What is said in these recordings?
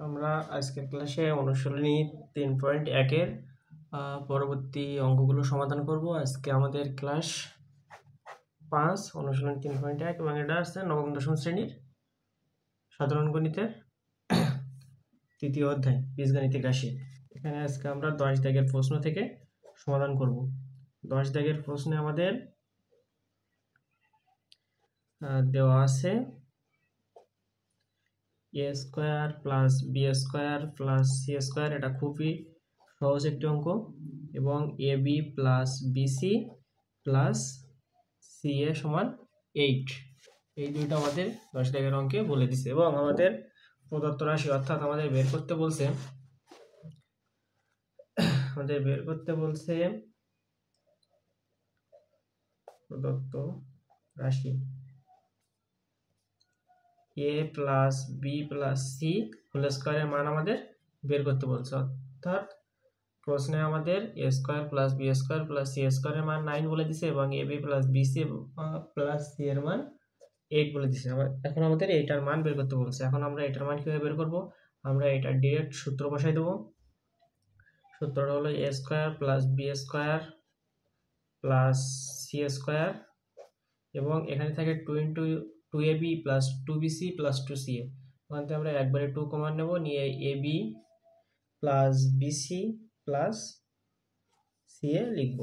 আমরা আজকের ক্লাসে অনুশীলনী 3.1 এর পরবর্তী অঙ্কগুলো সমাধান করব। আজকে আমাদের ক্লাস 5 অনুশীলনী 3.1 এবং এটা আছে নবম দশম শ্রেণীর সাধারণ গণিতের তৃতীয় অধ্যায় বীজগাণিতিক রাশি। এখানে আজকে আমরা 10 দাগের প্রশ্ন থেকে সমাধান করব। 10 দাগের প্রশ্নে আমাদের দেওয়া আছে a square plus B square plus C square. এটা খুবই সহজ একটি অঙ্ক এবং A B plus BC plus C A সমান 8, এই দুইটা আমাদের 10 দাগের অঙ্কে বলে দিছে এবং আমাদের প্রদত্ত রাশি অর্থাৎ আমাদের বের করতে বলছে প্রদত্ত রাশি a plus B plus C whole স্কয়ারের মান আমাদের বের করতে বলছে। অর্থাৎ প্রশ্নে আমাদের a square plus B square plus C স্কয়ারের মান 9 বলে দিছে এবং ab plus BC plus C এর মান 8 বলে দিছে। এখন আমাদের এইটার মান বের করতে বলছে। এখন আমরা এটার মান কিভাবে বের করব? আমরা এটা ডাইরেক্ট সূত্র বসাই দেব। সূত্রটা হলো a square plus B square plus C square এবং এখানে থাকে 2ab plus 2bc plus 2ca। ওখান থেকে আমরা একবারে 2 কমন নেব, নিয়ে ab plus BC plus ca লিখব।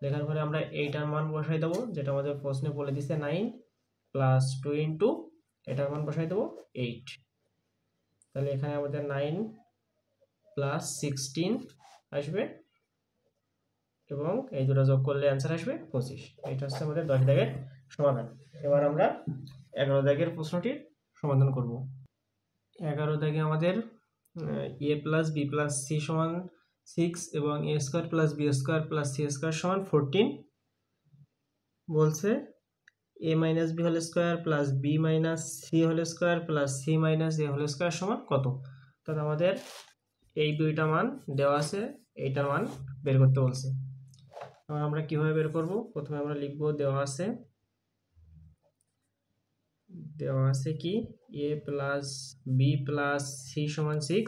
লেখার পরে আমরা এইটার মান বসাই দেব, যেটা আমাদের প্রশ্নে বলে দিছে 9 প্লাস 2 ইন্টু এটার মান বসাই দেব 8। তাহলে এখানে আমাদের 9 প্লাস 16 আসবে এবং এই দুটো যোগ করলে অ্যান্সার আসবে 25। এটা হচ্ছে আমাদের 10 দাগের সমাধান। এবার আমরা 11 দাগের প্রশ্নটির সমাধান করব। 11 দাগে আমাদের a plus B plus C সমান 6 এবং a square plus B square plus C square সমান 14 বলছে। a minus B whole square plus B minus C whole square plus C minus A whole square সমান কত? তাহলে আমাদের এই দুইটা মান দেওয়া আছে, এইটার মান বের করতে বলছে। এবার আমরা কিভাবে বের করব? প্রথমে আমরা লিখব দেওয়া আছে কি a plus B plus C সমান 6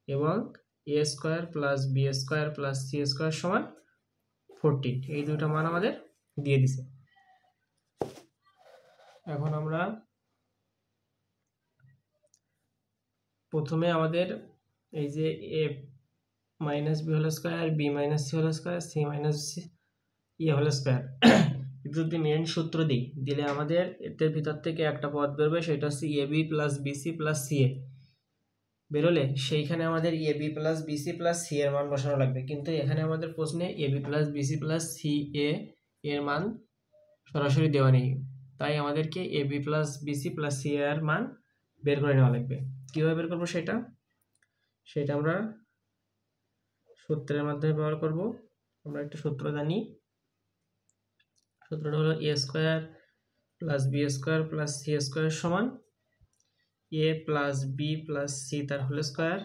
এবং a square plus B square plus C square সমান 14, এই দুইটা মান আমাদের দিয়ে দিছে। এখন আমরা প্রথমে আমাদের এই যে a minus B whole square B minus C whole square C minus A whole square যদি মেন সূত্র দিলে আমাদের এর ভিতর থেকে একটা পদ বেরোবে, সেটা হচ্ছে A B plus BC plus C A. বেরোলে সেইখানে আমাদের A B plus BC plus C এর মান বসানো লাগবে, কিন্তু এখানে আমাদের প্রশ্নে A B plus BC plus C A এর মান সরাসরি দেওয়া নেই, তাই আমাদেরকে A B plus BC plus C এর মান বের করে নেওয়া লাগবে। কীভাবে বের করবো সেটা আমরা সূত্রের মাধ্যমে ব্যবহার করব। আমরা একটা সূত্র জানি, সূত্রটা হলো a square plus B square plus C square সমান a plus B plus C তার whole square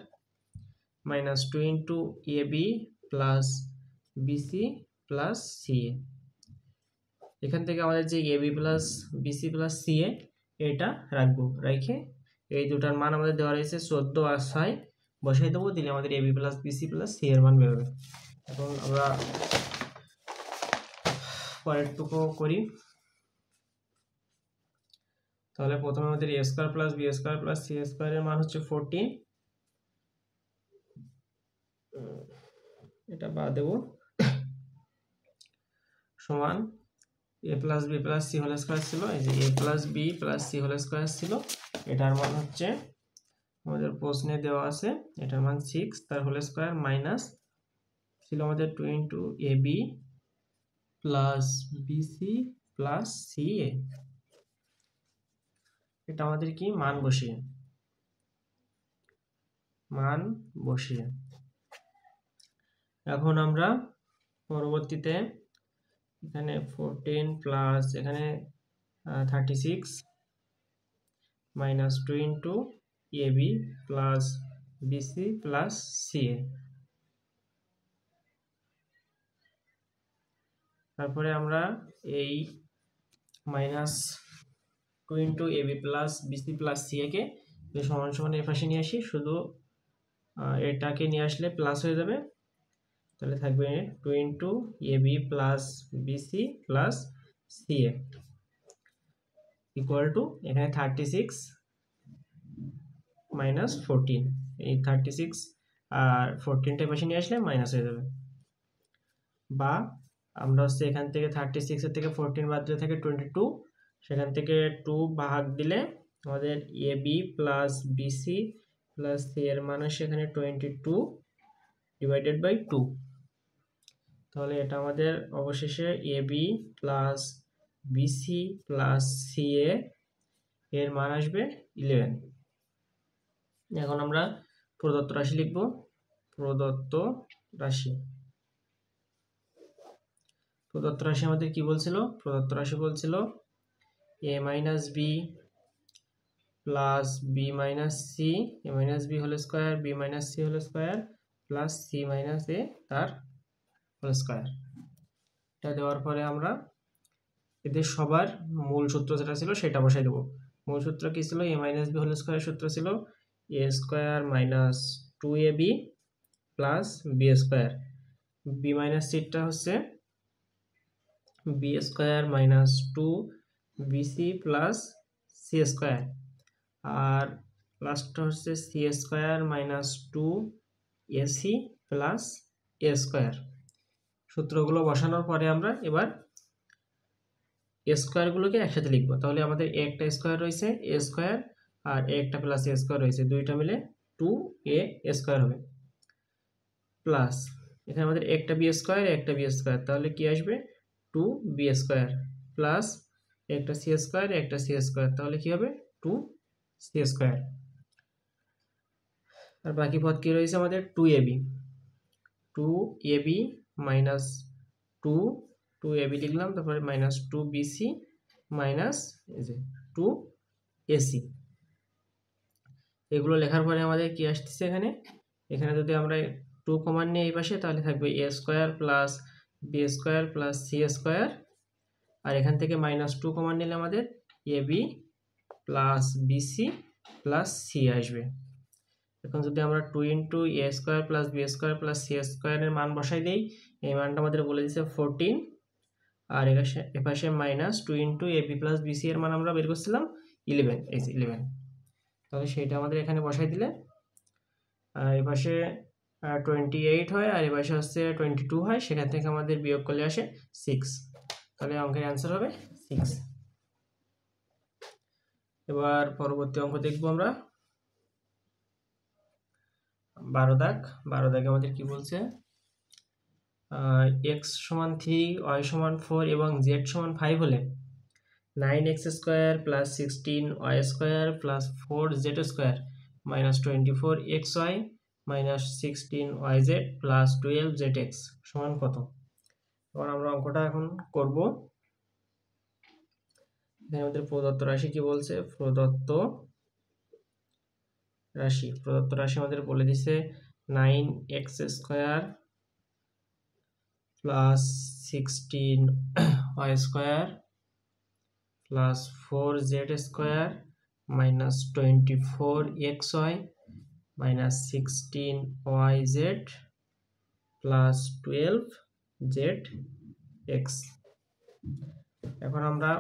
minus 2 into A B plus BC plus C A. এখান থেকে আমাদের যে A B plus BC plus C A এটা রাখবো, রেখে এই দুটার মান আমাদের দেওয়া রয়েছে 14 আর 6 বসাই দেবো, দিলে আমাদের A B plus BC plus C এর মান বেরোবে। এখন আমরা পরেরটুকু করি। তাহলে প্রথমে আমাদের a square plus B square plus C স্কয়ারের মান হচ্ছে 14, এটা বাদ দেব, সমান a plus B plus C whole square ছিল, এই যে a plus B plus C whole square ছিল, এটার মান হচ্ছে আমাদের প্রশ্নে দেওয়া আছে, এটার মান 6 তার হোল স্কয়ার মাইনাস ছিল আমাদের 2 into A B plus BC plus C A. এটা আমাদের কি মান বসিয়ে এখন আমরা পরবর্তীতে এখানে 14 প্লাস এখানে 36 minus 2 into A B plus BC plus C A. তারপরে আমরা এই minus 2 into A B plus BC plus C A কে সমান সমান এই পাশে নিয়ে আসি, শুধু এটাকে নিয়ে আসলে প্লাস হয়ে যাবে, তাহলে থাকবে 2 into AB plus BC plus CA equal to এখানে 36 মাইনাস 14, এই 36 আর 14টা পাশে নিয়ে আসলে মাইনাস হয়ে যাবে, বা আমরা হচ্ছে এখান থেকে 36 এর থেকে 14 বাদ দিলে থাকে 22, সেখান থেকে 2 ভাগ দিলে আমাদের AB plus BC plus C এর মান আসে এখানে 22 ডিভাইডেড বাই 2, তাহলে এটা আমাদের অবশেষে AB plus BC plus CA এর মান আসবে 11। এখন আমরা প্রদত্ত রাশি লিখব। প্রদত্ত রাশি আমাদের কি বলছিল? প্রদত্ত রাশি বলছিল a minus B plus B minus C, A minus B whole square, B minus C whole square plus C minus A তার হোল স্কোয়ার। এটা দেওয়ার পরে আমরা এদের সবার মূল সূত্র যেটা ছিল সেটা বসাই দেবো। মূল সূত্র কি ছিল? A minus B whole square সূত্র ছিল A square minus 2ab plus B square, B minus সিটা হচ্ছে B square minus 2bc plus C square, আর লাস্টটা হচ্ছে C square minus 2ac plus A square. সূত্রগুলো বসানোর পরে আমরা এবার স্কোয়ারগুলোকে একসাথে লিখবো। তাহলে আমাদের একটা স্কোয়ার রয়েছে এ স্কোয়ার, আর একটা প্লাস এ স্কোয়ার রয়েছে, দুইটা মিলে 2a স্কোয়ার হবে, প্লাস এখানে আমাদের একটা বি স্কোয়ার একটা বি স্কোয়ার, তাহলে কি আসবে 2b স্কোয়ার, প্লাস একটা সি স্কোয়ার একটা সি স্কোয়ার, তাহলে কি হবে 2c স্কোয়ার। আর বাকি পদ কি রয়েছে আমাদের 2ab মাইনাস 2ab লিখলাম, তারপরে মাইনাস 2bc মাইনাস 2ac। এগুলো লেখার পরে আমাদের কি আসতেছে এখানে যদি আমরা 2 কমন নিই এই পাশে, তাহলে থাকবে a square plus B square plus C square, আর এখান থেকে মাইনাস 2 কমন নিলে আমাদের ab plus BC plus C আসবে। এখন যদি আমরা 2 into A square plus B square plus C স্কোয়ারের মান বসাই দিই, এই মানটা আমাদের বলে দিচ্ছে 14, আর এপাশে minus 2 into AB plus BC এর মান আমরা বের করছিলাম 11, এই 11, তাহলে সেটা আমাদের এখানে বসাই দিলে এপাশে 28 হয় আর এপাশে হচ্ছে 22 হয়, সেখান থেকে আমাদের বিয়োগ করলে আসে 6, তাহলে অঙ্কের অ্যান্সার হবে 6। এবার পরবর্তী অঙ্ক দেখবো আমরা 12 দাগ। 12 দাগে আমাদের কি বলছে? x সমান 3, y সমান 4 এবং z সমান 5 হলে 9x square plus 16y square plus 4z square minus 24xy minus 16yz plus 12zx সমান কত? এবার আমরা অঙ্কটা এখন করব। এখানে আমাদের প্রদত্ত রাশি কি বলছে? প্রদত্ত রাশি আমাদের বলে দিছে 9x square plus 16y square plus 4z square minus 24xy minus 16yz plus 12zx। এখন আমরা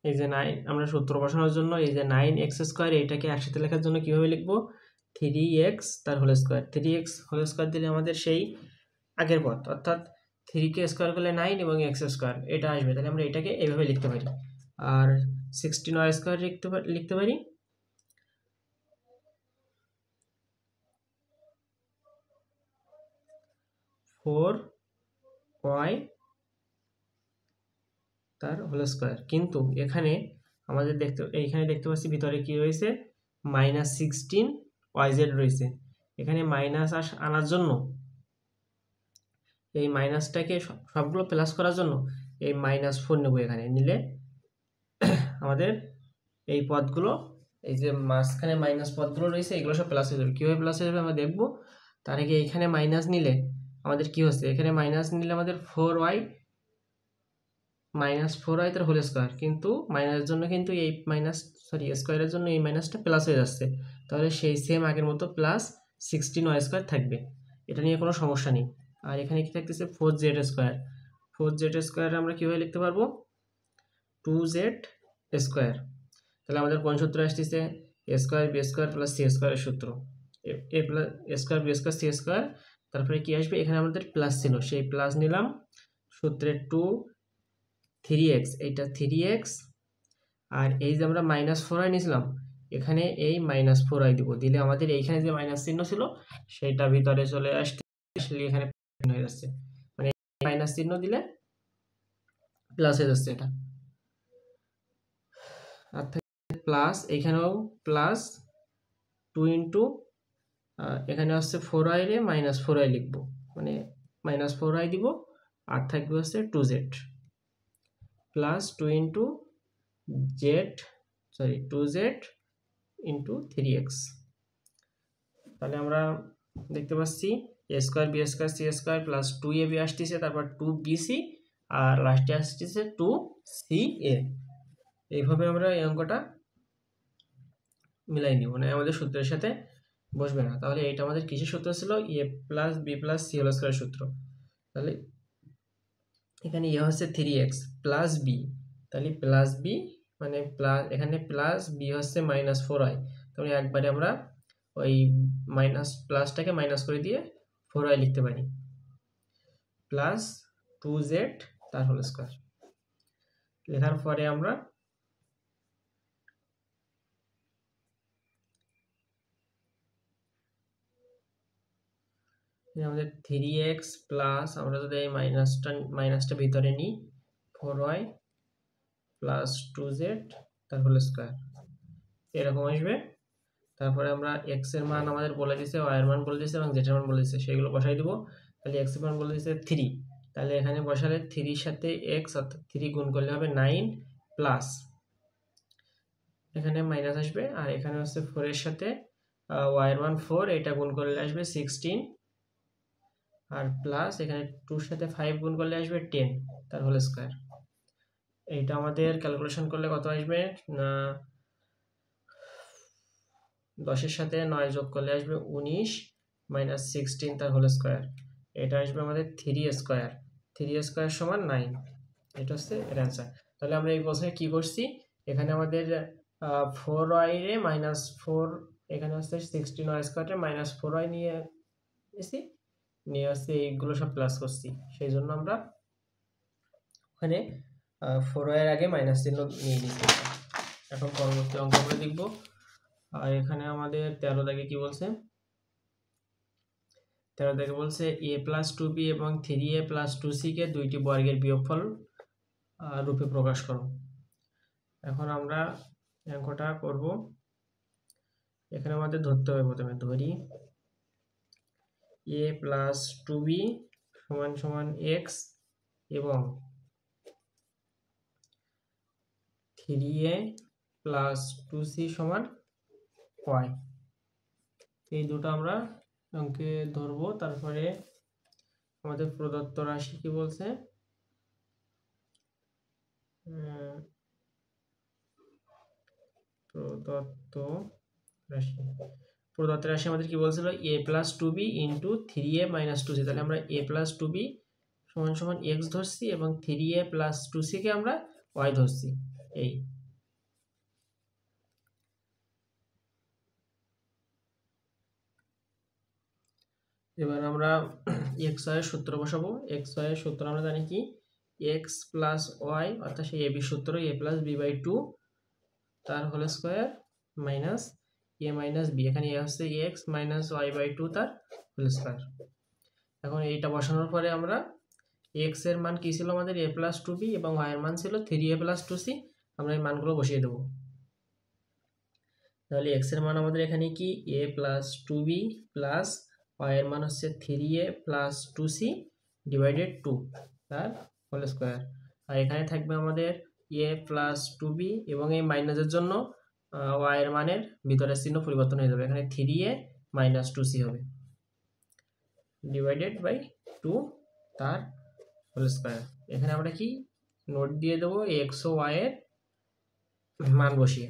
এই যে 9, আমরা সূত্র বসানোর জন্য এই যে 9x স্কোয়ার এইটাকে একসাথে লেখার জন্য কিভাবে লিখবো? 3x তার whole square, 3x whole square দিলে আমাদের সেই আগের পদ, অর্থাৎ 3কে স্কোয়ার করলে 9 এবং x স্কোয়ার এটা আসবে, তাহলে আমরা এটাকে এইভাবে লিখতে পারি। আর 16y স্কোয়ার লিখতে পারি 4y তার হোল স্কোয়ার, কিন্তু এখানে আমাদের এইখানে দেখতে পাচ্ছি ভিতরে কি রয়েছে? মাইনাস 16yz রয়েছে। এখানে মাইনাস আনার জন্য এই মাইনাসটাকে সবগুলো প্লাস করার জন্য এই -4 নেব, এখানে নিলে আমাদের এই পদগুলো, এই যে মাঝখানে মাইনাস পদগুলো রয়েছে এগুলো সব প্লাস হয়ে যাবে। কীভাবে প্লাস হয়ে যাবে আমরা দেখবো। তার আগে এইখানে মাইনাস নিলে আমাদের কি হচ্ছে? এখানে মাইনাস নিলে আমাদের 4y -4i তার হোল স্কয়ার, কিন্তু মাইনাসের জন্য কিন্তু এই স্কয়ারের জন্য এই মাইনাসটা প্লাস হয়ে যাচ্ছে, তাহলে সেই সেম আগের মতো প্লাস 16y স্কয়ার থাকবে, এটা নিয়ে কোনো সমস্যা নেই। আর এখানে কি থাকতেছে 4z স্কয়ার, 4z স্কয়ার আমরা কিভাবে লিখতে পারবো 2z স্কয়ার। তাহলে আমাদের কোন সূত্র আসতেছে a square b square plus c স্কয়ারের সূত্র, a plus a square b square c square, তারপরে কি আসবে এখানে আমাদের প্লাস ছিল সেই প্লাস নিলাম, সূত্রে 2 3x, এইটা 3x, আর এই যে আমরা -4i নিয়েছিলাম এখানে এই -4i দিব, দিলে আমাদের এইখানে যে মাইনাস চিহ্ন ছিল সেটা ভিতরে চলে আসছে, এখানে হয়ে যাচ্ছে, মানে মাইনাস চিহ্ন দিলে প্লাস হয়ে যাচ্ছে এটা, আর প্লাস এখানেও প্লাস 2 ইন্টু এখানে হচ্ছে 4i রে -4i লিখব, মানে -4i দিব, আর থাকবে হচ্ছে 2z plus 2 into z 2z into 3x। তাহলে আমরা দেখতে পাচ্ছি a square b square c square plus 2ab আসতেছে, তারপর 2bc, আর লাস্টে আসতেছে 2ca। এইভাবে আমরা এই অঙ্কটা মিলাই নিব, মানে আমাদের সূত্রের সাথে বসবে না। তাহলে এটা আমাদের কিসের সূত্র ছিল a plus b plus c whole স্কয়ারের সূত্র। তাহলে এখানে a হচ্ছে 3x প্লাস b, তাহলে প্লাস b মানে প্লাস, এখানে প্লাস b হচ্ছে -4i, তাহলে একবারে আমরা ওই মাইনাস প্লাসটাকে মাইনাস করে দিয়ে 4i লিখতে পারি, প্লাস 2z তার হোল স্কয়ার। লেখার পরে আমরা আমাদের 3x প্লাস, আমরা যদি এই মাইনাসটা ভিতরে নিই 4y প্লাস 2z তার হোল স্কয়ার, এরকম আসবে। তারপরে আমরা x এর মান আমাদের বলে দিয়েছে, y এর মান বলে দিয়েছে এবং z এর মান বলে দিয়েছে, সেগুলো বসাই দিব। তাহলে x এর মান বলে দিয়েছে 3, তাহলে এখানে বসালে 3 এর সাথে x অর্থাৎ 3 গুণ করলে হবে 9 প্লাস এখানে মাইনাস আসবে, আর এখানে হচ্ছে 4 এর সাথে y এর মান 4, এটা গুণ করলে আসবে 16, আর প্লাস এখানে 2 এর সাথে 5 গুণ করলে আসবে 10 তার হোল স্কয়ার। এইটা আমাদের ক্যালকুলেশন করলে কত আসবে, 10 এর সাথে 9 যোগ করলে আসবে 19 মাইনাস 16 তার হোল স্কয়ার, এটা আসবে আমাদের 3 স্কয়ার, 3 স্কয়ার সমান 9, এটা হচ্ছে এর অ্যান্সার। তাহলে আমরা এই প্রশ্নে কি করছি, এখানে আমাদের 4y রে -4, এখানে হচ্ছে 16y স্কয়ারে -4y নিয়ে এসেছি, নিয়ে আসছে এইগুলো সব প্লাস করছি, সেই জন্য আমরা ওখানে 4y এর আগে মাইনাস চিহ্ন নিয়ে নিচ্ছি। এখন পরবর্তী অঙ্কগুলো দেখব। আর এখানে আমাদের 13 দাগে কি বলছে, 13 দাগে বলছে a প্লাস 2b এবং 3a প্লাস 2c কে দুইটি বর্গের বিয়োগফল রূপে প্রকাশ করো। এখন আমরা অঙ্কটা করব। এখানে আমাদের ধরতে হবে, প্রথমে ধরি a প্লাস 2b সমান সমান x এবং 3a প্লাস 2c সমান y, এই দুটো আমরা অঙ্কে ধরবো। তারপরে আমাদের প্রদত্ত রাশি কি বলছে, প্রদত্ত রাশি আমাদের কি বলছিল a plus 2b into 3a minus 2c, তাহলে আমরা a প্লাস 2b সমান সমান x ধরছি এবং 3a প্লাস 2c কে আমরা y ধরছি। এই এবার আমরা xy এর সূত্র বসাবো। xy এর সূত্র আমরা জানি কি x প্লাস y, অর্থাৎ সেই ab সূত্র a প্লাস b বাই 2 তার whole square minus a minus b, এখানে a হচ্ছে x মাইনাস y বাই 2 তার হোল স্কয়ার। এখন এইটা বসানোর পরে আমরা x এর মান কি ছিল আমাদের a প্লাস 2b এবং y এর মান ছিল 3a প্লাস 2c, আমরা এই মানগুলো বসিয়ে দেবো। তাহলে x এর মান আমাদের এখানে কি a plus 2b plus y এর মান হচ্ছে 3a প্লাস 2c ডিভাইডেড 2 তার হোল স্কয়ার, আর এখানে থাকবে আমাদের a প্লাস 2b এবং এই মাইনাসের জন্য y এর মানের ভিতরের চিহ্ন পরিবর্তন হয়ে যাবে, এখানে 3a মাইনাস 2c হবে ডিভাইডেড বাই 2 তার হোল স্কয়ার। এখানে আমরা কি নোট দিয়ে দেবো এক্স ও ওয়াই এর মান বসিয়ে।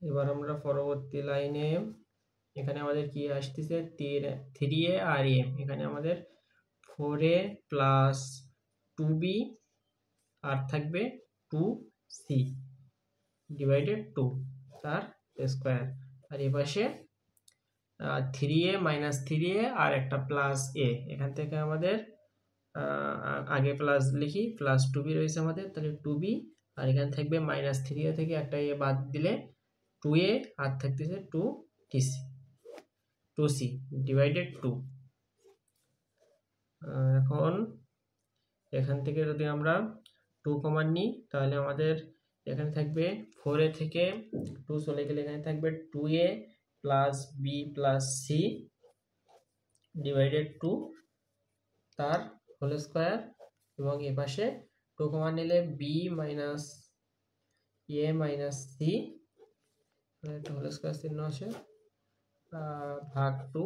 এবার আমরা পরবর্তী লাইনে এখানে আমাদের কি আসতেছে 3a আর a, এখানে আমাদের 4a প্লাস 2b আর থাকবে 2c ডিভাইডেড 2 তার স্কোয়ার, আর এ পাশে 3a মাইনাস 3a আর একটা প্লাস a, এখান থেকে আমাদের আগে প্লাস লিখি, প্লাস 2b রয়েছে আমাদের, তাহলে 2b, আর এখানে থাকবে মাইনাস 3a থেকে একটা a বাদ দিলে 2a আর থাকতেছে 2c ডিভাইডেড 2। এখন এখান থেকে যদি আমরা 2 কমন নিই তাহলে আমাদের এখানে থাকবে 4a থেকে 2 চলে গেলে এখানে থাকবে 2a plus b plus c divided 2 তার হোল স্কোয়ার, এবং এ পাশে 2 কমন নিলে b minus a minus c একটা হোল স্কোয়ার চিহ্ন আসে ভাগ 2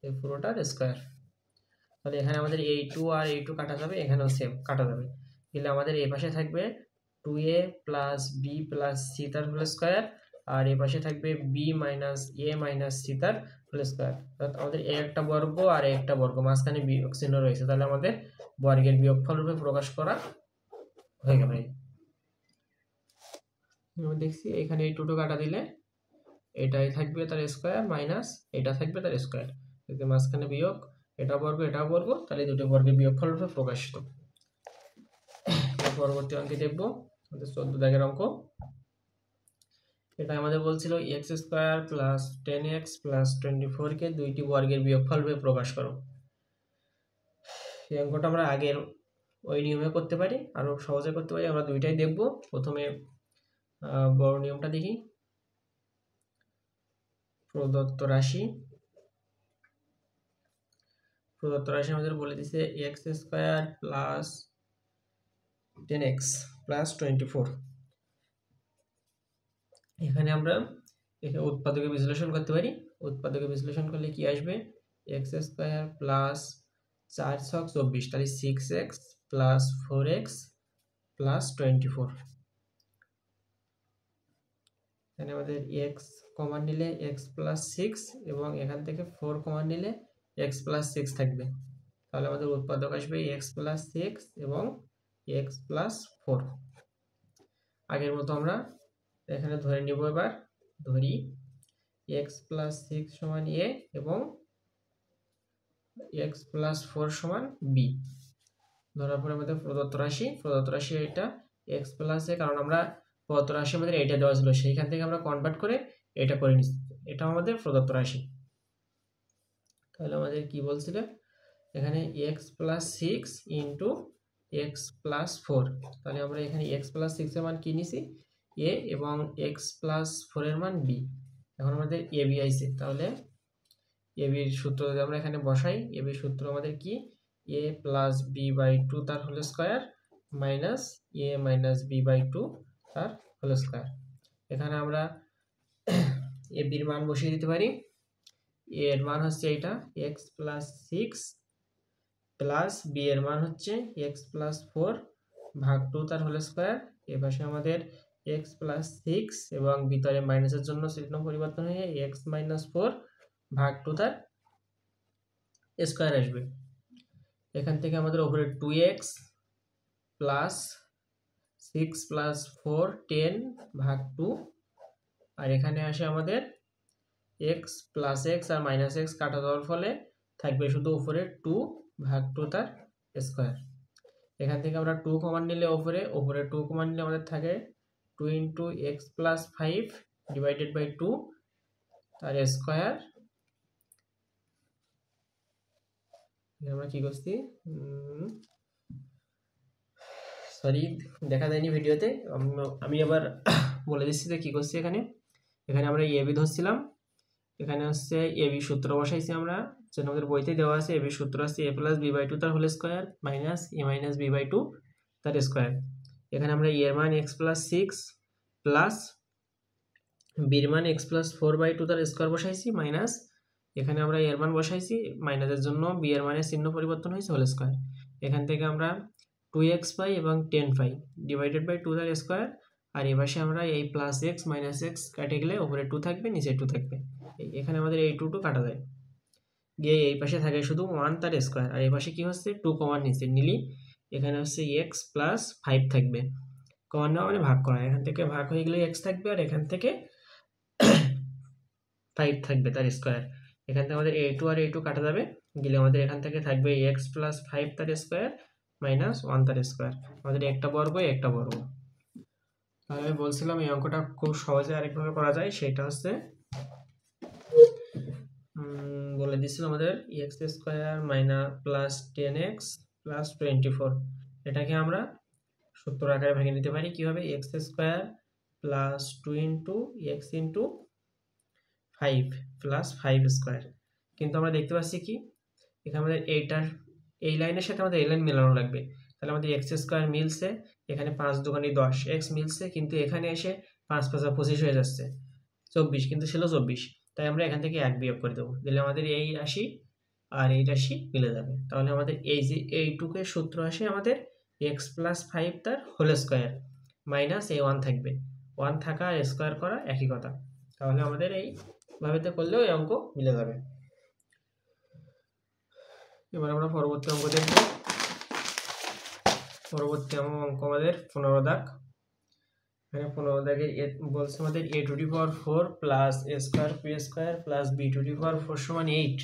এই পুরোটার স্কোয়ার। তাহলে এখানে আমাদের এই 2 আর এই 2 কাটা যাবে, এখানেও সেম কাটা যাবে, তাহলে আমাদের এই পাশে থাকবে 2a plus b plus c তার হোল স্কোয়ার, আর এই পাশে থাকবে b minus a minus c তার হোল স্কোয়ার। অর্থাৎ আমাদের এ একটা বর্গ আর এ একটা বর্গ, মাঝখানে বিয়োগ চিহ্ন রয়েছে, তাহলে আমাদের বর্গের বিয়োগফল রূপে প্রকাশ করা হয়ে গেল। দেখছি এখানে এই 2 কাটা দিলে এটাই থাকবে তার স্কোয়ার মাইনাস এটা থাকবে তার স্কোয়ার, মাঝখানে বিয়োগ, এটা বর্গ এটা বর্গ, তাহলে দুটো বর্গের বিয়োগফল রূপে প্রকাশিত। পরবর্তী অঙ্কে দেখবো আমাদের 14 দাগের অঙ্ক। এটা আমাদের বলছিল x square plus 10x plus 24 কে দুইটি বর্গের বিয়োগফল রূপে প্রকাশ করো। এই অঙ্কটা আমরা আগের ওই নিয়মে করতে পারি, আরো সহজে করতে পারি, আমরা দুইটাই দেখব। প্রথমে বড় নিয়মটা দেখি। প্রদত্ত রাশি আমাদের বলে দিছে x square plus 10x plus 24। এখানে আমরা উৎপাদকে বিশ্লেষণ করতে পারি। উৎপাদকে বিশ্লেষণ করলে কি আসবে, এক্স স্কোয়ার প্লাস 4 ছক 24, তাহলে 6x প্লাস 4x প্লাস 24। এখানে আমাদের x কমন নিলে x প্লাস 6 এবং এখান থেকে 4 কমন নিলে x প্লাস 6 থাকবে, তাহলে আমাদের উৎপাদক আসবে x প্লাস 6 এবং x প্লাস 4। আগের মতো আমরা এখানে ধরে নিব, এবার ধরি x প্লাস 6 সমান a এবং x প্লাস 4 সমান b। ধরার পরে আমাদের প্রদত্ত রাশি এটা x প্লাস a, কারণ আমরা প্রদত্ত রাশি আমাদের এটা দেওয়া ছিল, সেইখান থেকে আমরা কনভার্ট করে এটা করে নিচ্ছি, এটা আমাদের প্রদত্ত রাশি। তাহলে আমাদের কি বলছিল এখানে x plus 6 into x plus 4, তাহলে আমরা এখানে x প্লাস 6 এর মান কি নিছি a এবং x প্লাস 4 এর মান b। এখন আমাদের ab আইছে, তাহলে ab এর সূত্র যদি আমরা এখানে বসাই, ab এর সূত্র আমাদের কি a প্লাস b বাই 2 তার whole square minus a minus b by 2 তার হোল স্কয়ার। এখানে আমরা ab এর মান বসিয়ে দিতে পারি। a এর মান হচ্ছে এটা x প্লাস 6 প্লাস b এর মান হচ্ছে x প্লাস 4 ভাগ 2 তার হোল স্কয়ার। এই পাশে আমাদের x প্লাস 6 এবং ভিতরে মাইনাসের জন্য চিহ্ন পরিবর্তন হয়ে x মাইনাস 4 ভাগ 2 তার স্কয়ার আসবে। এখান থেকে আমাদের উপরে 2x প্লাস 6 প্লাস 4 10 ভাগ 2, আর এখানে আসে আমাদের x প্লাস x আর মাইনাস x কাটা দেওয়ার ফলে থাকবে শুধু উপরে 2 ভাগ 2 তার স্কয়ার। এখান থেকে আমরা 2 কমন নিলে উপরে 2 কমন নিলে আমাদের থাকে 2 into x plus 5 divided by 2 তার স্কয়ার। আমরা কি করছি, সরি দেখা যায়নি ভিডিওতে, আমি আবার বলে দিচ্ছি যে কি করছি। এখানে আমরা এবি ধরছিলাম, এখানে হচ্ছে এবি সূত্র বসাইছি আমরা, যেটা আমাদের বইতে দেওয়া আছে। এবি সূত্র আছে a প্লাস বি বাই 2 তার whole square minus a minus B by 2 তার স্কয়ার। এখানে আমরা এর মান x প্লাস 6 প্লাস বির মান x প্লাস 4 বাই 2 তার স্কয়ার বসাইছি মাইনাস এখানে আমরা এর মান বসাইছি, মাইনাসের জন্য বি এর মানের চিহ্ন পরিবর্তন হয়েছে, হোল স্কয়ার। এখান থেকে আমরা 2x পাই এবং 10 পাই, ডিভাইডেড বাই 2 তার স্কয়ার। আর এই পাশে আমরা এই প্লাস এক্স মাইনাস এক্স কেটে গেলে উপরে 2 থাকবে, নিচে 2 থাকবে। এখানে আমাদের এই 2 কাটা যায়, গিয়ে এই পাশে থাকে শুধু 1 তার স্কয়ার। আর এই পাশে কি হচ্ছে, 2 কমন নিচে নিলি এখানে হচ্ছে এক্স প্লাস 5 থাকবে। কমন নেওয়া মানে ভাগ করা, এখান থেকে ভাগ হয়ে গেলে এক্স থাকবে, আর এখান থেকে 5 থাকবে তার স্কয়ার। এখান থেকে আমাদের a2 আর a2 কাটা যাবে, গেলে আমাদের এখান থেকে থাকবে x প্লাস 5 তার স্কয়ার মাইনাস 1 তার স্কয়ার। আমাদের একটা বর্গ একটা বর্গ। তাহলে আমি বলছিলাম এই অঙ্কটা খুব সহজে আরেকভাবে করা যায়, সেটা হচ্ছে বলে দিচ্ছিল আমাদের x square minus plus 10x plus 24, এটাকে আমরা সূত্র আকারে ভেঙে নিতে পারি। কি হবে, x square plus 2 into x into 5 plus 5 square. কিন্তু আমরা দেখতে পাচ্ছি কি, এখানে আমাদের এইটার এই লাইনের সাথে আমাদের এই লাইন মেলানো লাগবে। তাহলে আমাদের এক্স স্কয়ার মিলছে, এখানে 5 দুগুণে 10 এক্স মিলছে, কিন্তু এখানে এসে 5 5 25 হয়ে যাচ্ছে 24, কিন্তু ছিল 24। তাই আমরা এখান থেকে 1 বিয়োগ করে দেবো, দিলে আমাদের এই রাশি আর এই রাশি মিলে যাবে। তাহলে আমাদের এই যে এইটুকের সূত্র আসে আমাদের এক্স প্লাস 5 তার হোল স্কয়ার মাইনাস এই 1 থাকবে, 1 থাকা আর স্কয়ার করা একই কথা। তাহলে আমাদের এইভাবে করলেও এই অঙ্ক মিলে যাবে। এবার আমরা পরবর্তী অঙ্ক দেখব। পরবর্তী অঙ্ক আমাদের 15 দাগ। এখানে 15 দাগে বলছে আমাদের a to the power 4 plus a square p square plus b to the power 4 সমান 8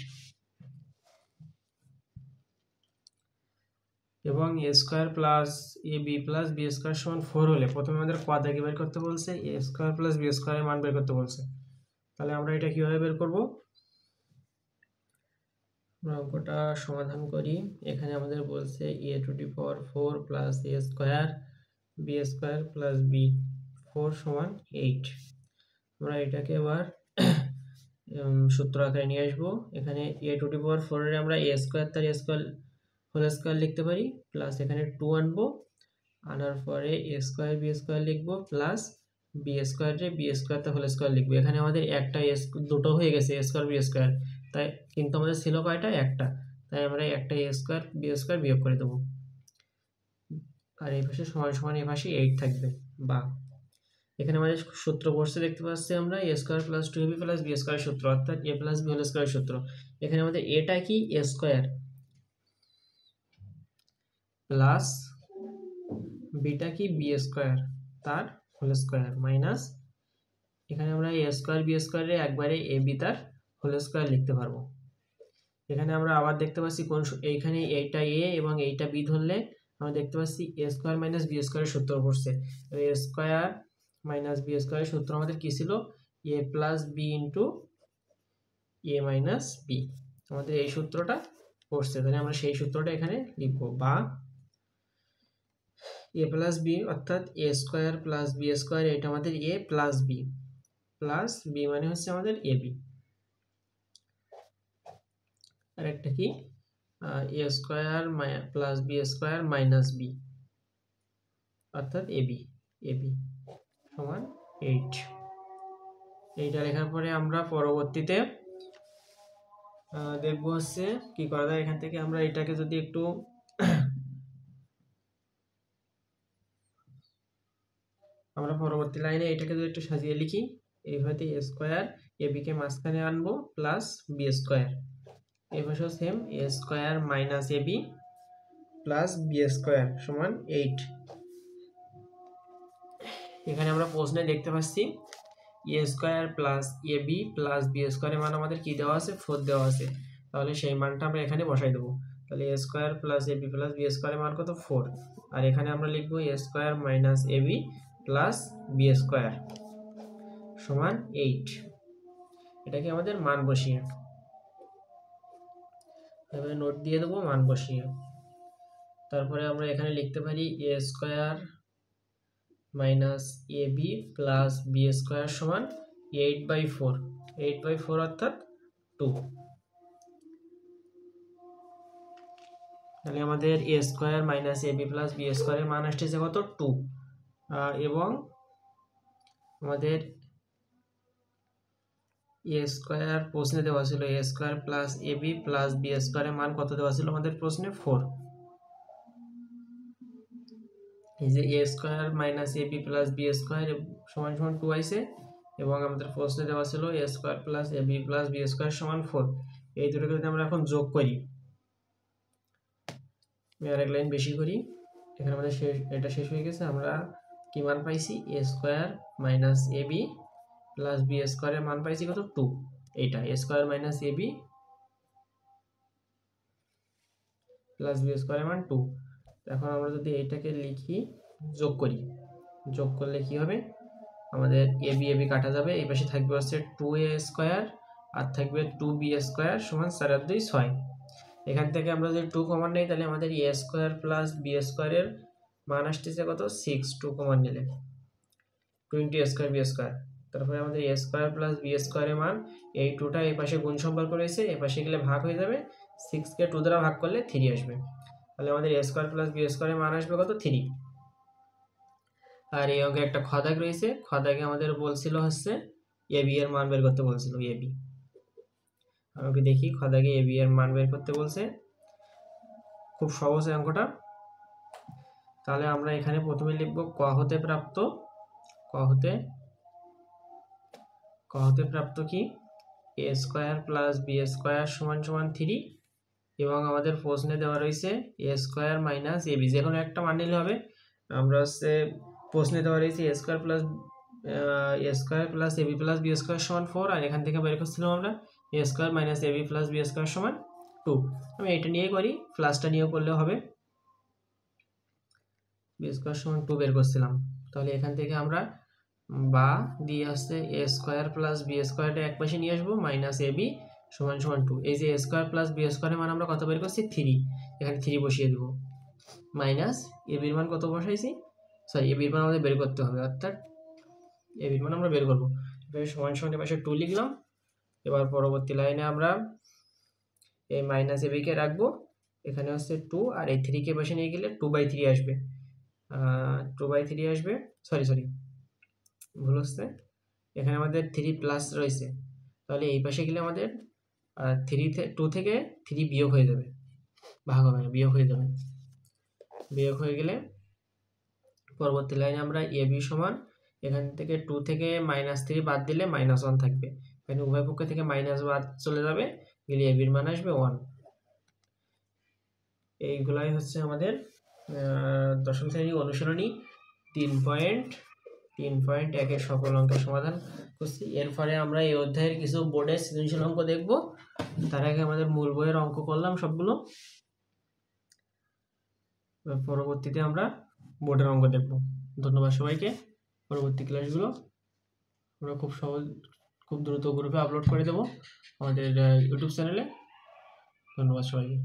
এবং a square plus ab plus b square সমান 4 হলে প্রথমে আমাদের ক দাগে বের করতে বলছে, a স্কয়ার প্লাস b স্কয়ারের মান বের করতে বলছে। তাহলে আমরা এটা কিভাবে বের করব, আমরা অঙ্কটা সমাধান করি। এখানে আমাদের বলছে a to the power 4 plus a square b square plus b 4 সমান 8। আমরা এটাকে আবার সূত্র আকারে নিয়ে আসবো। এখানে a টু দি পাওয়ার 4 এর আমরা a স্কয়ার তার স্কয়ার হোল স্কয়ার লিখতে পারি, প্লাস এখানে 2 আনবো, আনার পরে a স্কয়ার b স্কয়ার লিখবো, প্লাস b স্কয়ার রে b স্কয়ার তার হোল স্কয়ার লিখবো। এখানে আমাদের একটা দুটো হয়ে গেছে a স্কয়ার b স্কয়ার, তাই কিন্তু আমাদের ছিল কয়টা, একটা, তাই আমরা একটা a স্কয়ার b স্কয়ার বিয়োগ করে দেবো। আর এই পাশে সমান সমান এই পাশে 8 থাকবে। বা এখানে আমাদের সূত্র পড়ছে দেখতে পাচ্ছি আমরা a square plus 2ab plus b square সূত্র, অর্থাৎ a plus b whole square সূত্র। এখানে আমাদের এটা কি a স্কয়ার প্লাস বিটা কি b স্কয়ার তার হোল স্কয়ার মাইনাস এখানে আমরা a স্কয়ার b স্কয়ার এর একবারে ab তার হোল স্কয়ার লিখতে পারবো। এখানে আমরা আবার দেখতে পাচ্ছি কোন এইখানে এইটা a এবং এইটা b ধরলে আমরা দেখতে পাচ্ছি a স্কয়ার মাইনাস b স্কয়ারের সূত্র পড়ছে। a স্কয়ার মাইনাস b স্কয়ারের সূত্র আমাদের কি ছিল, a plus b into a minus b, আমাদের এই সূত্রটা পড়ছে। তাহলে আমরা সেই সূত্রটা এখানে লিখবো। বা a প্লাস b অর্থাৎ a square plus b square, এটা আমাদের a plus b, plus b মানে হচ্ছে আমাদের ab, আর একটা কি a square plus b square minus b অর্থাৎ ab সমান 8। এইটা লেখার পরে আমরা পরবর্তীতে দেখবো হচ্ছে কি করা যায়। এখান থেকে আমরা এটাকে যদি একটু আমরা পরবর্তী লাইনে এটাকে যদি একটু সাজিয়ে লিখি, এইভাবে a স্কয়ার ab কে মাঝখানে আনবো প্লাস b স্কয়ার, এই পাশেও same a square minus ab plus b square সমান 8। এখানে আমরা প্রশ্নে দেখতে পাচ্ছি a square plus ab plus b স্কয়ারের মান আমাদের কি দেওয়া আছে, 4 দেওয়া আছে। তাহলে সেই মানটা আমরা এখানে বসাই দেবো। তাহলে a square plus ab plus b স্কয়ারের মান কত, 4। আর এখানে আমরা লিখবো a square minus ab plus b square সমান 8। এটাকে আমাদের মান বসিয়ে এবারে নোট দিয়ে দেবো মান বসিয়ে। তারপরে আমরা এখানে লিখতে পারি a square minus ab plus b square সমান 8/4, 8/4 অর্থাৎ 2। তাহলে আমাদের a square minus ab plus b স্কয়ারের মান আসছে কত, 2। এবং আমাদের এ স্কোয়ার প্রশ্নে দেওয়া ছিল A square plus A B plus B স্কোয়ারের মান কত দেওয়া ছিল আমাদের প্রশ্নে 4। এই যে এ স্কোয়ার মাইনাস এ বি প্লাস বি স্কোয়ার সমান সমান 2 আইছে, এবং আমাদের প্রশ্নে দেওয়া ছিল A square plus A B plus B square সমান 4। এই দুটোকে যদি আমরা এখন যোগ করি, আমি আরেক লাইন বেশি করি, এখানে আমাদের এটা শেষ হয়ে গেছে। আমরা কি মান পাইছি? এ স্কোয়ার মাইনাস এ বি প্লাস বি স্কোয়ারের মান পাইছি কত? 2। এইটা এ স্কোয়ার মাইনাস এ বি প্লাস বি স্কোয়ারের মান 2। এখন আমরা যদি এইটাকে লিখি, যোগ করি, যোগ করলে কি হবে? আমাদের এ বি কাটা যাবে, এই পাশে থাকবে হচ্ছে 2a স্কোয়ার আর থাকবে 2b স্কোয়ার সমান 4 আর 2 6। এখান থেকে আমরা যদি 2 কমন নেই, তাহলে আমাদের এ স্কোয়ার প্লাস বি স্কোয়ারের মান আসতেছে কত? 6। 2 কমন নিলে 20 স্কোয়ার বি স্কোয়ার। তারপরে আমাদের এ স্কোয়ার প্লাস বি স্কোয়ারের মান, এই 2টা এই পাশে গুণ সম্পর্ক রয়েছে, এই পাশে গেলে ভাগ হয়ে যাবে, 6কে 2 দ্বারা ভাগ করলে 3 আসবে। তাহলে আমাদের এ স্কোয়ার প্লাস বি স্কোয়ারের মান আসবে কত? 3। আর এই অঙ্কে একটা খদাগ রয়েছে, খদাগে আমাদের বলছিল হচ্ছে এ বি এর মান বের করতে বলছিল। এ বি আমাকে দেখি, খদাগে এ বি এর মান বের করতে বলছে। খুব সহজ অঙ্কটা। তাহলে আমরা এখানে প্রথমে লিখব ক হতে প্রাপ্ত, ক হতে প্রাপ্ত কি? এ স্কোয়ার প্লাস বি স্কোয়ার সমান সমান 3, এবং আমাদের প্রশ্নে দেওয়া রয়েছে এ স্কোয়ার মাইনাস এ বি, যে কোনো একটা মান নিলে হবে। আমরা হচ্ছে প্রশ্নে দেওয়া রয়েছে এ স্কোয়ার প্লাস এ বি প্লাস বি স্কোয়ার সমান 4, আর এখান থেকে বের করছিলাম আমরা এ স্কোয়ার মাইনাস এ বি প্লাস বি স্কোয়ার সমান 2। আমি এটা নিয়ে করি, প্লাসটা নিয়েও করলেও হবে। বি স্কোয়ার সমান 2 বের করছিলাম। তাহলে এখান থেকে আমরা বা দিয়ে আসছে এ স্কোয়ার প্লাস বি স্কোয়ারটা এক পাশে নিয়ে আসবো, মাইনাস এ বি সমান সমান 2। এই যে এ স্কোয়ার প্লাস বি স্কোয়ারের মান আমরা কত বের করছি? 3। এখানে 3 বসিয়ে দেবো, মাইনাস এ বির মান কত বসাইছি? সরি, এ বির মান আমাদের বের করতে হবে, অর্থাৎ এ বির মান আমরা বের করবো। সমান সমান পাশে 2 লিখলাম। এবার পরবর্তী লাইনে আমরা এই মাইনাস এ বিকে রাখবো, এখানে হচ্ছে 2, আর এই 3কে পাশে নিয়ে গেলে 2/3 আসবে, 2/3 আসবে। সরি ভুল হচ্ছে, এখানে আমাদের 3 প্লাস রয়েছে, তাহলে এই পাশে গেলে আমাদের 2 থেকে 3 বিয়োগ হয়ে যাবে, ভাগ হবে না, বিয়োগ হয়ে যাবে। বিয়োগ হয়ে গেলে পরবর্তী লাইনে আমরা এ বি সমান, এখান থেকে 2 থেকে -3 বাদ দিলে -1 থাকবে, এখানে উভয় পক্ষ থেকে মাইনাস বাদ চলে যাবে, গেলে এ বির মান আসবে 1। এইগুলাই হচ্ছে আমাদের দশম শ্রেণীর অনুশীলনী 3.1 এর সকল অঙ্কের সমাধান করছি। এরপরে আমরা এই অধ্যায়ের কিছু বোর্ডের সৃজনশীল অঙ্ক দেখব। তার আগে আমাদের মূল বইয়ের অঙ্ক করলাম সবগুলো, পরবর্তীতে আমরা বোর্ডের অঙ্ক দেখব। ধন্যবাদ সবাইকে। পরবর্তী ক্লাসগুলো আমরা খুব দ্রুত গ্রুপে আপলোড করে দেব আমাদের ইউটিউব চ্যানেলে। ধন্যবাদ সবাইকে।